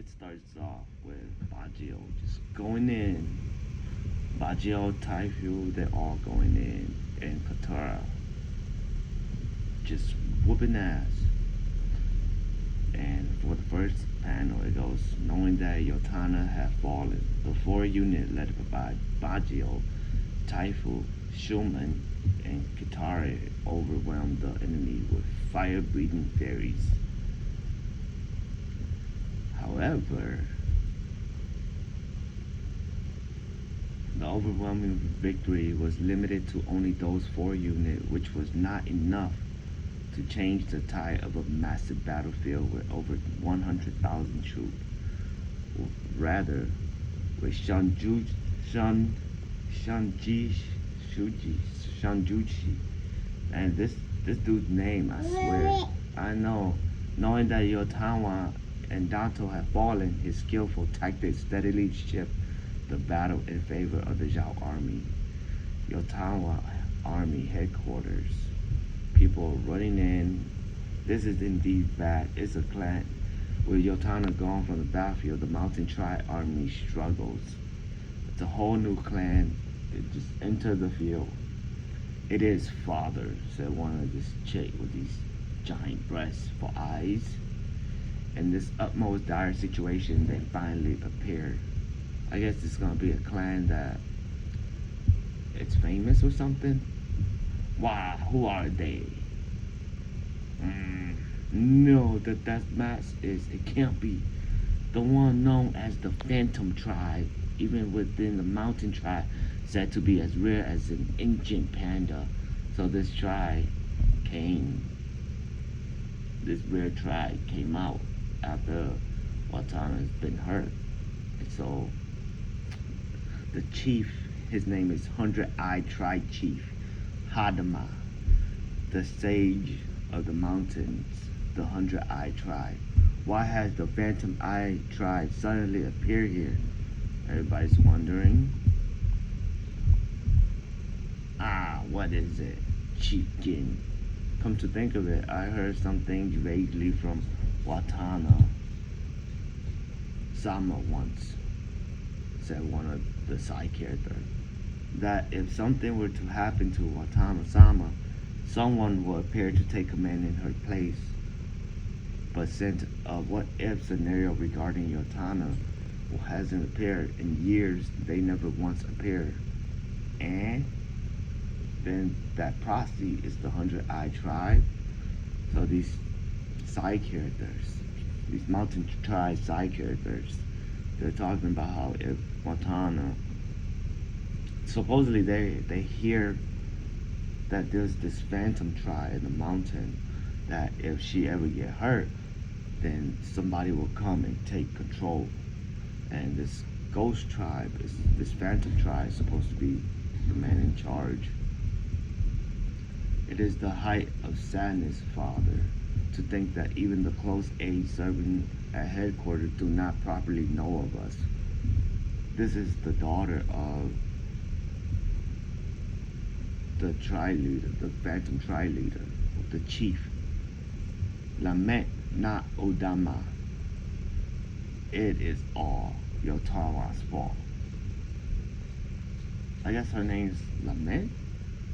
It starts off with Baggio just going in. Baggio, Taifu, they're all going in. And Katara just whooping ass. And for the first panel, it goes, knowing that Yotana had fallen, the four unit led by Baggio, Taifu, Shuman, and Kitare overwhelmed the enemy with fire-breathing fairies. However, the overwhelming victory was limited to only those four units, which was not enough to change the tide of a massive battlefield with over 100,000 troops. Rather, with Shanjuchi, and this dude's name, I swear, I know, knowing that Yotawa and Danto have fallen, his skillful tactics steadily shift the battle in favor of the Zhao army. Yotawa army headquarters. People running in. This is indeed bad. It's a clan. With Yotana gone from the battlefield, the Mountain Tribe army struggles. It's a whole new clan. It just entered the field. It is father, said one of this chick with these giant breasts for eyes. In this utmost dire situation, they finally appeared. I guess it's gonna be a clan that it's famous or something. Wow, who are they? No, that mask is, it can't be the one known as the Phantom Tribe, even within the Mountain Tribe, said to be as rare as an ancient panda. So this rare tribe came out after Watana's been hurt. And so the chief, his name is 100-Eye Tribe Chief Hadama, the sage of the mountains, the 100-Eye Tribe. Why has the Phantom Eye Tribe suddenly appeared here? Everybody's wondering. What is it? Chicken. Come to think of it, I heard something vaguely from Watana Sama once, said one of the side characters, that if something were to happen to Watana Sama, someone will appear to take command in her place. But since a what-if scenario regarding Yotana hasn't appeared in years, they never once appeared. And then that proxy is the 100-Eye Tribe. So these side characters, these Mountain Tribe side characters, they're talking about how if Watana, supposedly they hear that there's this Phantom Tribe in the mountain, that if she ever get hurt, then somebody will come and take control. And this Ghost Tribe, this Phantom Tribe, is supposed to be the man in charge. It is the height of sadness, Father, to think that even the close aides serving at headquarters do not properly know of us. This is the daughter of the tribe leader, the Phantom Tribe leader, the chief. Lament not Odama. It is all Yotawa's fault. I guess her name's Lament?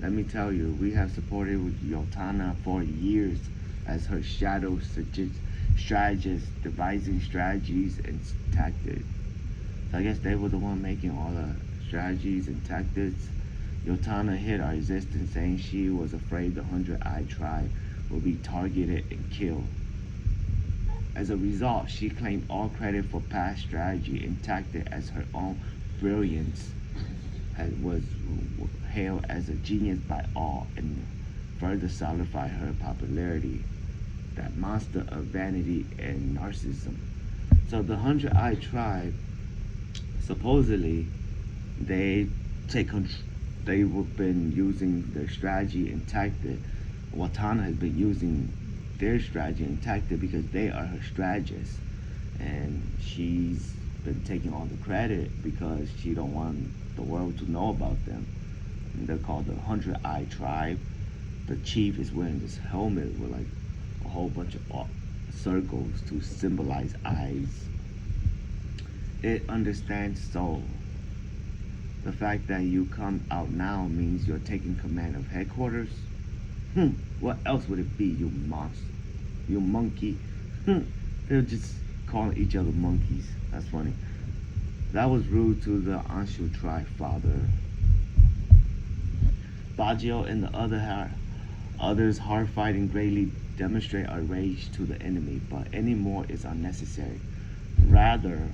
Let me tell you, we have supported with Yotana for years as her shadow strategist, devising strategies and tactics. So I guess they were the one making all the strategies and tactics. Yotana hid our resistance, saying she was afraid the 100-Eye Tribe will be targeted and killed. As a result, she claimed all credit for past strategy and tactic as her own brilliance, was hailed as a genius by all, and further solidified her popularity, that monster of vanity and narcissism. So the 100-Eye Tribe, supposedly, they've been using their strategy and tactic. Watana has been using their strategy and tactic because they are her strategists, and she's been taking all the credit because she don't want the world to know about them. And they're called the 100-Eye Tribe. The chief is wearing this helmet with like a whole bunch of circles to symbolize eyes. It understands soul. The fact that you come out now means you're taking command of headquarters. What else would it be, you monster? You monkey. They're just calling each other monkeys. That's funny. That was rude to the Anshu tribe, father. Baggio and the others hard fighting greatly demonstrate our rage to the enemy, but any more is unnecessary. Rather,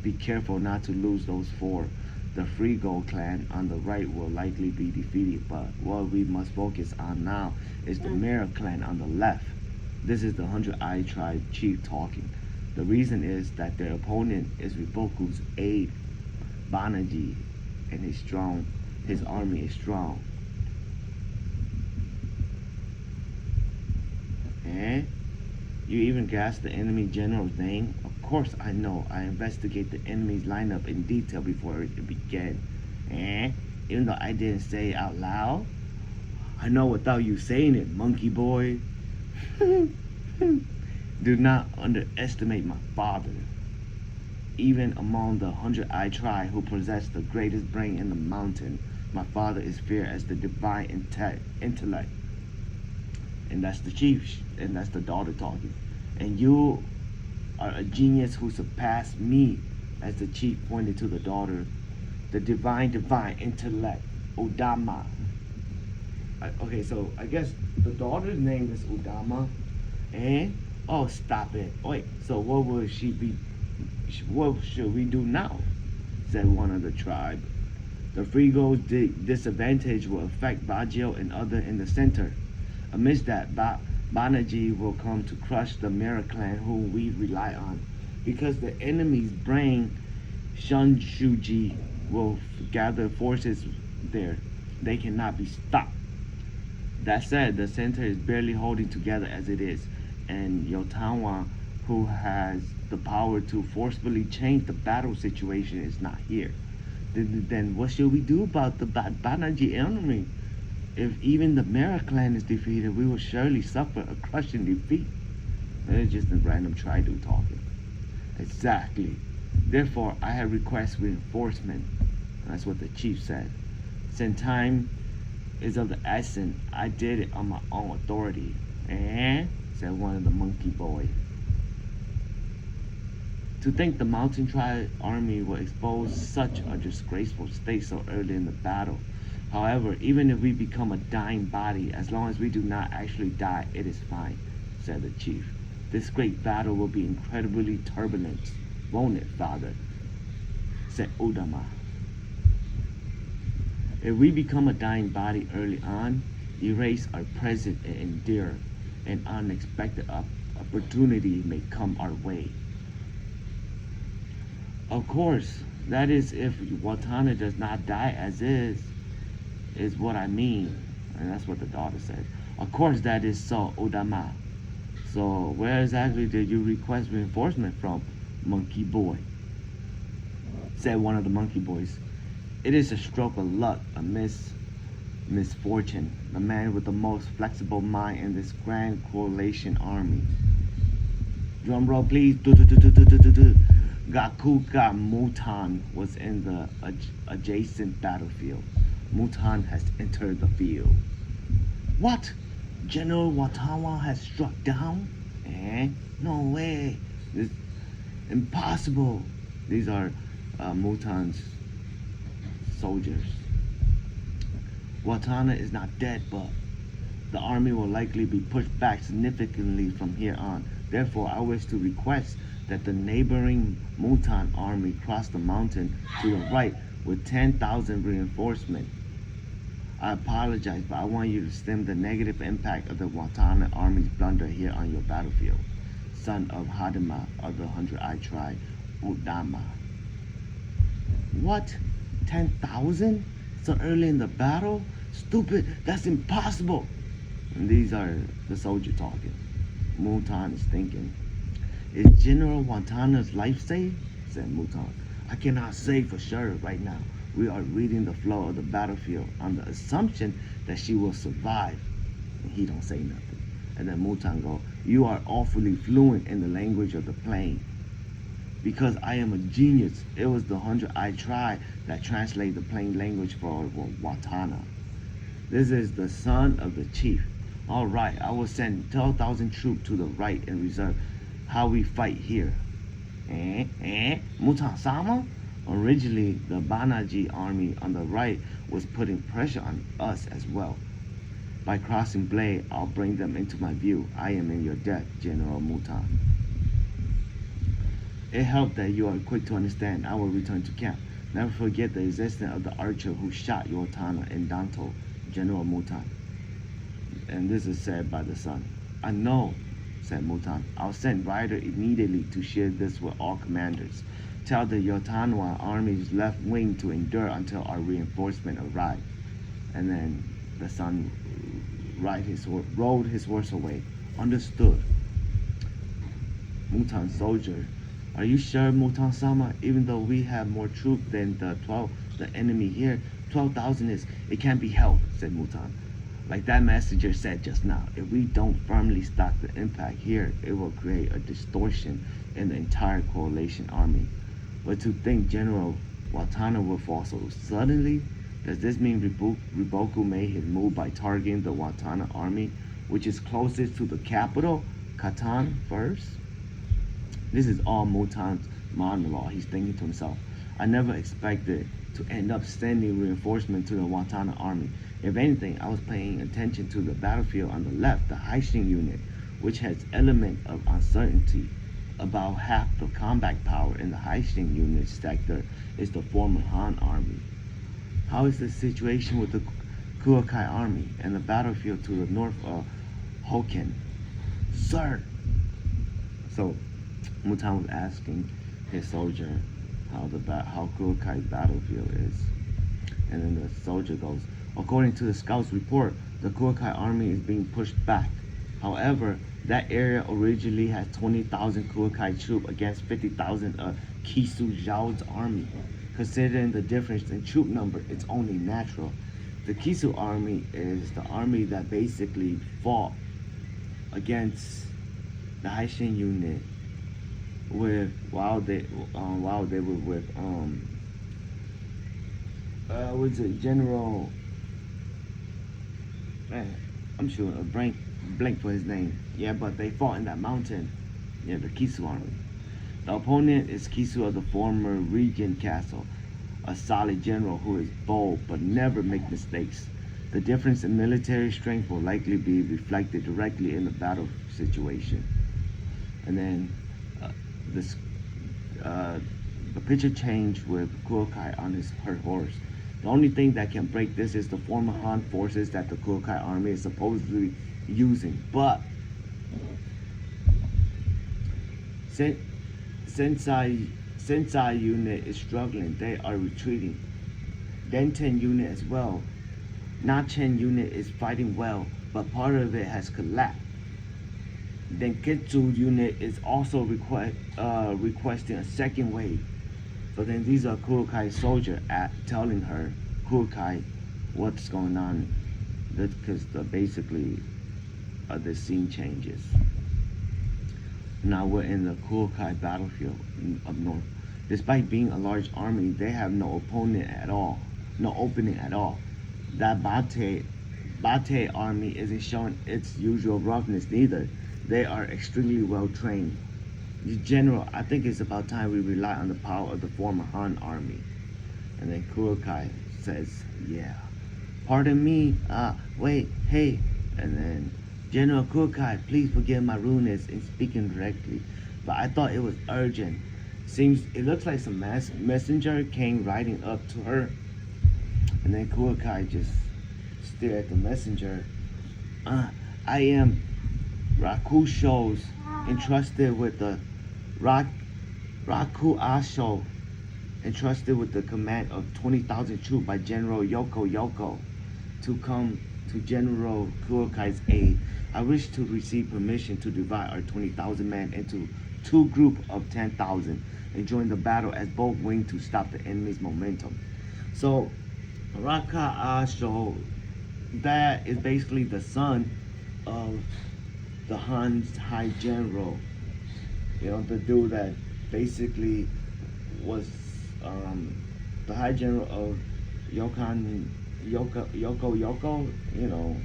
be careful not to lose those four. The Frigo clan on the right will likely be defeated, but what we must focus on now is the Mira clan on the left. This is the 100-Eye tribe chief talking. The reason is that their opponent is Riboku's aide, Banaji, and his army is strong. Eh? You even guessed the enemy general's name? Of course I know. I investigate the enemy's lineup in detail before it began. Even though I didn't say it out loud? I know without you saying it, monkey boy. Do not underestimate my father. Even among the 100-Eye tribe who possess the greatest brain in the mountain, my father is feared as the divine intellect. And that's the chief, and that's the daughter talking. And you are a genius who surpassed me, as the chief pointed to the daughter. The divine intellect, Odama. Okay, so I guess the daughter's name is Odama. And, oh, stop it. Wait, so what will she be? What should we do now? Said one of the tribe. The Frigo's disadvantage will affect Baggio and other in the center. Amidst that, Banaji will come to crush the Mira clan whom we rely on. Because the enemy's brain, Shunshuji, will gather forces there. They cannot be stopped. That said, the center is barely holding together as it is. And Yotawa, who has the power to forcefully change the battle situation, is not here. Then what should we do about the Banaji enemy? If even the Mira clan is defeated, we will surely suffer a crushing defeat. It's just a random tribe talking. Exactly. Therefore, I have requested reinforcement. That's what the chief said. Since time is of the essence, I did it on my own authority. Said one of the monkey boys. To think the mountain tribe army will expose such a disgraceful state so early in the battle. However, even if we become a dying body, as long as we do not actually die, it is fine, said the chief. This great battle will be incredibly turbulent, won't it, father? Said Udama. If we become a dying body early on, erase our present and endure, an unexpected opportunity may come our way. Of course, that is if Watana does not die as is what I mean. And that's what the daughter said. Of course that is so, Odama. So where exactly did you request reinforcement from, monkey boy? Said one of the monkey boys. It is a stroke of luck, a misfortune. The man with the most flexible mind in this grand coalition army. Drum roll please. Gakuka Mutan was in the adjacent battlefield. Mutan has entered the field. What? General Watawa has struck down? No way. This impossible. These are Mutan's soldiers. Watana is not dead, but the army will likely be pushed back significantly from here on. Therefore, I wish to request that the neighboring Mutan army cross the mountain to the right with 10,000 reinforcements. I apologize, but I want you to stem the negative impact of the Watana army's blunder here on your battlefield. Son of Hadima of the 100-Eye tribe, Udama. What? 10,000? So early in the battle? Stupid, that's impossible. And these are the soldier talking. Mutan is thinking. Is General Watana's life safe? Said Mutan. I cannot say for sure right now. We are reading the flow of the battlefield on the assumption that she will survive. And he don't say nothing. And then Mutan go, you are awfully fluent in the language of the plain. because I am a genius. It was the 100-eyed tribe that translate the plain language for Watana. This is the son of the chief. All right, I will send 12,000 troops to the right and reserve. How we fight here? Mutan-sama? Originally, the Banaji army on the right was putting pressure on us as well. By crossing blade, I'll bring them into my view. I am in your debt, General Mutan. It helped that you are quick to understand. I will return to camp. Never forget the existence of the archer who shot Yotana and Danto, General Mutan. And this is said by the son. I know, said Mutan. I'll send Rider immediately to share this with all commanders. Tell the Yotanwa army's left wing to endure until our reinforcement arrive. And then the son rode his horse away. Understood. Mutan soldier. Are you sure, Mutan-sama? Even though we have more troops than the enemy here, 12,000 is, it can't be helped, said Mutan. Like that messenger said just now, if we don't firmly stop the impact here, it will create a distortion in the entire coalition army. But to think General Watana will fall so suddenly, does this mean Riboku made his move by targeting the Watana army, which is closest to the capital, Katan, first? This is all Mutan's monologue. He's thinking to himself, I never expected to end up sending reinforcement to the Watana army. If anything, I was paying attention to the battlefield on the left, the Haishin unit, which has element of uncertainty. About half the combat power in the Haishin unit sector is the former Han army. How is the situation with the Kuokai army and the battlefield to the north of Hoken? Sir! So, Mutan was asking his soldier how Kuokai's battlefield is. And then the soldier goes, according to the scouts report, the Kuokai army is being pushed back. However, that area originally had 20,000 Kuokai troops against 50,000 of Kisu Zhao's army. Considering the difference in troop number, it's only natural. The Kisu army is the army that basically fought against the Haishin unit while they were with was it General, man, I'm sure a blank for his name. Yeah, but they fought in that mountain. Yeah, the Kisu army. The opponent is Kisu of the former Regent Castle, a solid general who is bold but never make mistakes. The difference in military strength will likely be reflected directly in the battle situation. And then the picture changed with Kuokai on her horse. The only thing that can break this is the former Han forces that the Kuokai army is supposedly using. But Sensai unit is struggling. They are retreating. Denten unit as well. Nachen unit is fighting well, but part of it has collapsed. Denketsu unit is also requesting a second wave. So then these are Kuokai soldiers telling her, Kuokai, what's going on. Because basically the scene changes. Now we're in the Kuokai battlefield up north. Despite being a large army, they have no opponent at all. No opening at all. That Bate army isn't showing its usual roughness neither. They are extremely well trained. In general, I think it's about time we rely on the power of the former Han army. And then Kuokai says, yeah. Pardon me, wait, hey. And then, General Kuokai, please forgive my rudeness in speaking directly, but I thought it was urgent. It looks like some messenger came riding up to her. And then Kuokai just stared at the messenger. I am Rakusho's entrusted with the Rakuasho entrusted with the command of 20,000 troops by General Yoko to come to General Kuokai's aid. I wish to receive permission to divide our 20,000 men into two groups of 10,000 and join the battle as both wings to stop the enemy's momentum. So Rakuasho, that is basically the son of the Han's High General. You know, the dude that basically was the High General of Yoko, you know,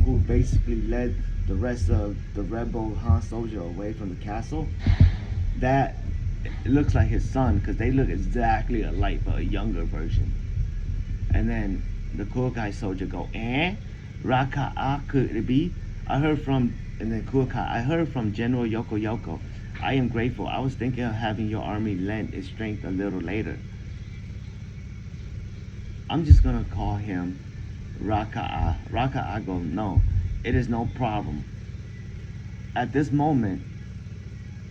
who basically led the rest of the rebel Han soldier away from the castle. That it looks like his son because they look exactly alike, but a younger version. And then the Kuokai soldier go, Raka'a could it be? I heard from, and then Kuokai, I heard from General Yoko. I am grateful. I was thinking of having your army lend its strength a little later. I'm just gonna call him Raka'a. Raka'a go, no, it is no problem. At this moment,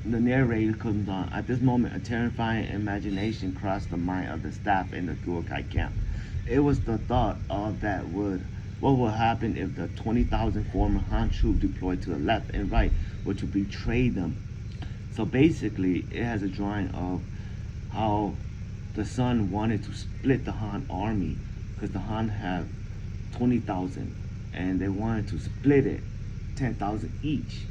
the narrator comes on. At this moment, a terrifying imagination crossed the mind of the staff in the Kuokai camp. It was the thought of what would happen if the 20,000 former Han troops deployed to the left and right were to betray them. So basically, it has a drawing of how the Sun wanted to split the Han army because the Han have 20,000 and they wanted to split it 10,000 each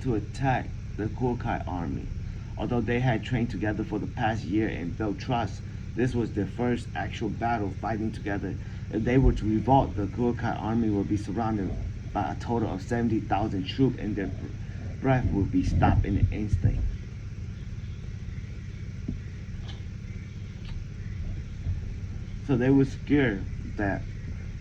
to attack the Kuokai army. Although they had trained together for the past year and built trust, this was their first actual battle fighting together. If they were to revolt, the Kuokai army would be surrounded by a total of 70,000 troops and their breath would be stopped in an instant. So they were scared that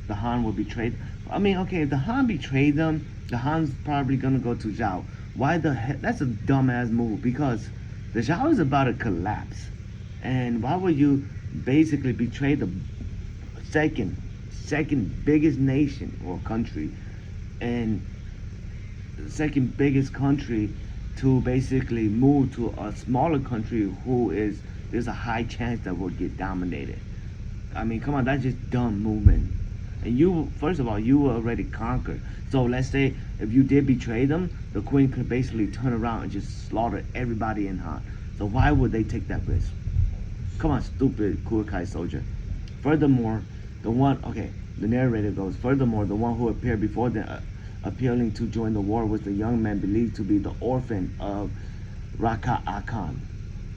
the Han would betray them. I mean, okay, if the Han betrayed them, the Han's probably gonna go to Zhao. Why the heck? That's a dumbass move because the Zhao is about to collapse. And why would you basically betray the second biggest nation or country and the second biggest country to basically move to a smaller country there's a high chance that will get dominated? I mean, come on, that's just dumb movement. And first of all, you were already conquered. So let's say if you did betray them, the queen could basically turn around and just slaughter everybody in Han. So why would they take that risk? Come on, stupid Kuokai soldier. Furthermore, the narrator goes, furthermore, the one who appeared before them appealing to join the war was the young man believed to be the orphan of Raka'a Khan.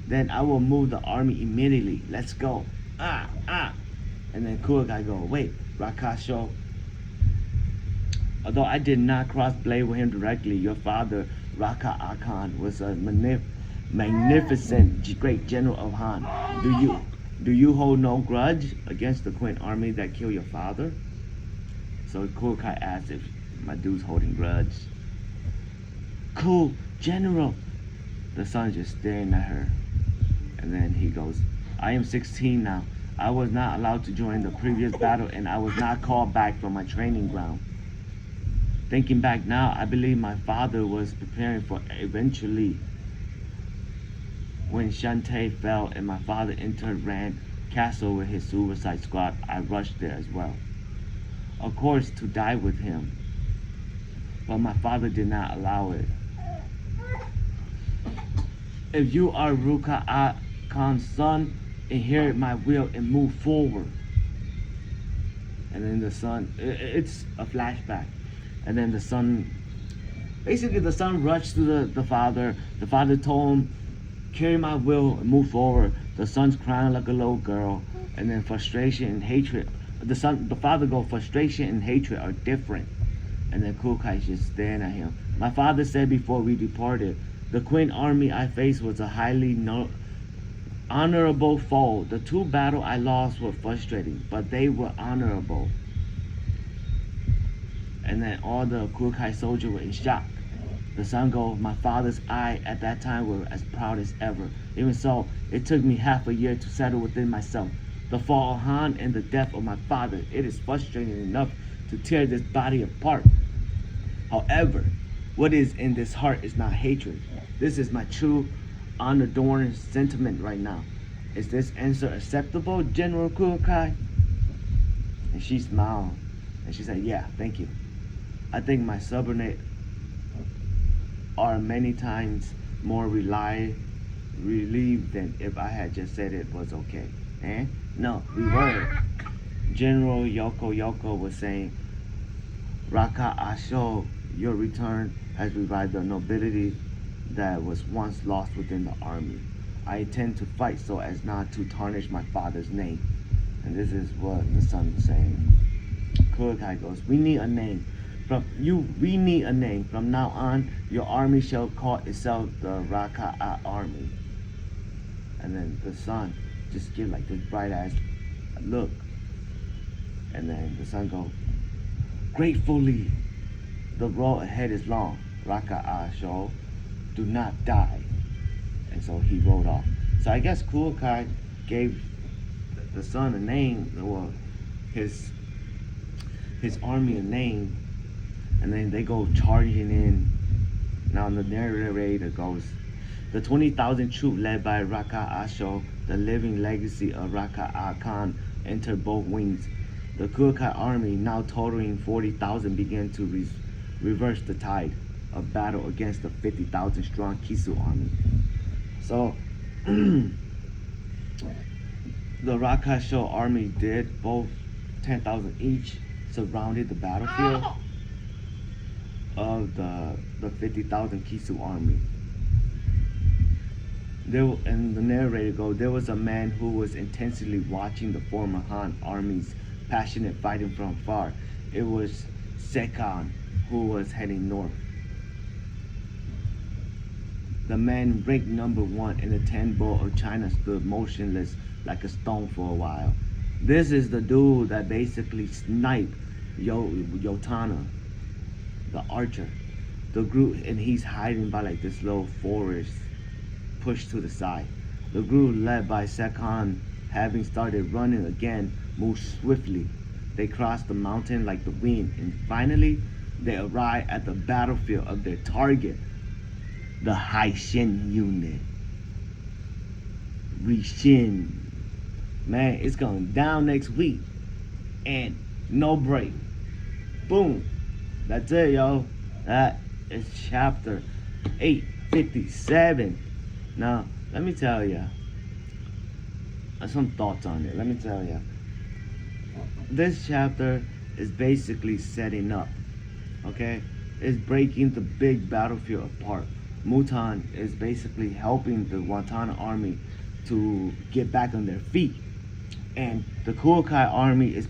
Then I will move the army immediately. Let's go. And then Kuokai go, wait, Rakasho. Although I did not cross blade with him directly, your father, Raka'a Khan, was a magnificent great general of Han. Do you hold no grudge against the Queen army that killed your father? So Kuokai asked if my dude's holding grudge. Cool, General. The son's just staring at her. And then he goes, I am 16 now. I was not allowed to join the previous battle and I was not called back from my training ground. Thinking back now, I believe my father was preparing for eventually. When Shantae fell and my father entered Rand Castle with his suicide squad, I rushed there as well. Of course, to die with him. But my father did not allow it. If you are Raka'a Khan's son, inherit my will and move forward. And then the son, it's a flashback. And then the son rushed to the father. The father told him, carry my will and move forward. The son's crying like a little girl. And then frustration and hatred. The father goes, frustration and hatred are different. And then Kuokai's just staring at him. My father said before we departed, the Queen army I faced was a highly honorable foe. The two battles I lost were frustrating, but they were honorable. And then all the Kuokai soldiers were in shock. The son goes, my father's eye at that time were as proud as ever. Even so, it took me half a year to settle within myself. The fall of Han and the death of my father, it is frustrating enough to tear this body apart. However, what is in this heart is not hatred. This is my true, unadorned sentiment right now. Is this answer acceptable, General Kuokai? And she smiled, and she said, yeah, thank you. I think my subordinates are many times more relieved than if I had just said it was okay. No, we were. General Yoko was saying, Raka Asho, your return has revived the nobility that was once lost within the army. I intend to fight so as not to tarnish my father's name. And this is what the son was saying. Kurokai goes, we need a name. We need a name. From now on, your army shall call itself the Raka'a army. And then the son just give like this bright ass look. And then the son goes, gratefully, the road ahead is long. Raka'a show, do not die. And so he rode off. So I guess Kurokai gave the son a name, or his army a name, and then they go charging in. Now the narrator goes, the 20,000 troop led by Raka'a Sho, the living legacy of Raka'a Khan, entered both wings. The Kurokai army, now totaling 40,000, began to reverse the tide of battle against the 50,000 strong Kisu army. So the Rakasho army did both 10,000 each, surrounded the battlefield of the 50,000 Kisu army. And the narrator goes, there was a man who was intensely watching the former Han army's passionate fighting from afar. It was Sekan, who was heading north. The man ranked number 1 in the 10 bull of China stood motionless like a stone for a while. This is the dude that basically sniped Yotana, the archer. The group, and he's hiding by like this little forest pushed to the side. The group led by Sekan, having started running again, moved swiftly. They crossed the mountain like the wind, and finally they arrived at the battlefield of their target, the Haishin unit. Rishin. Man, it's going down next week. And no break. Boom. That's it, yo. That is chapter 857. Now, let me tell you some thoughts on it. Let me tell you. This chapter is basically setting up. Okay? It's breaking the big battlefield apart. Mutan is basically helping the Watana army to get back on their feet. And the Kurokai army is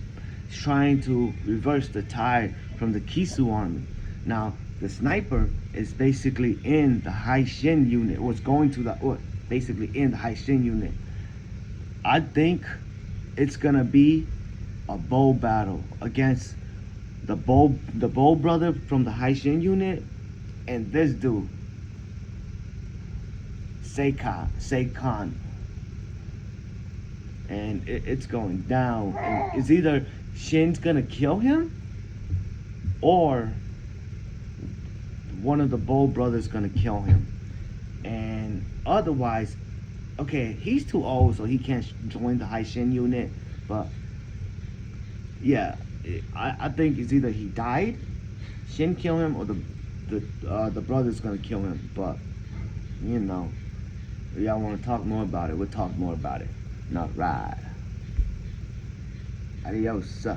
trying to reverse the tide from the Kisu army. Now, the sniper is basically in the Haishin unit, or it's going to the, basically in the Haishin unit. I think it's gonna be a bow battle against the bow brother from the Haishin unit and this dude, Sekan. And it's going down. And it's either Shin's gonna kill him or one of the Bow brothers gonna kill him. And otherwise, okay, he's too old, so he can't join the Haishin unit. But yeah, I think it's either he died, Shin kill him, or the brother's gonna kill him. But you know, if y'all want to talk more about it, we'll talk more about it. Not right. Adios.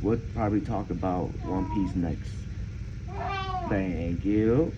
We'll probably talk about One Piece next. Thank you.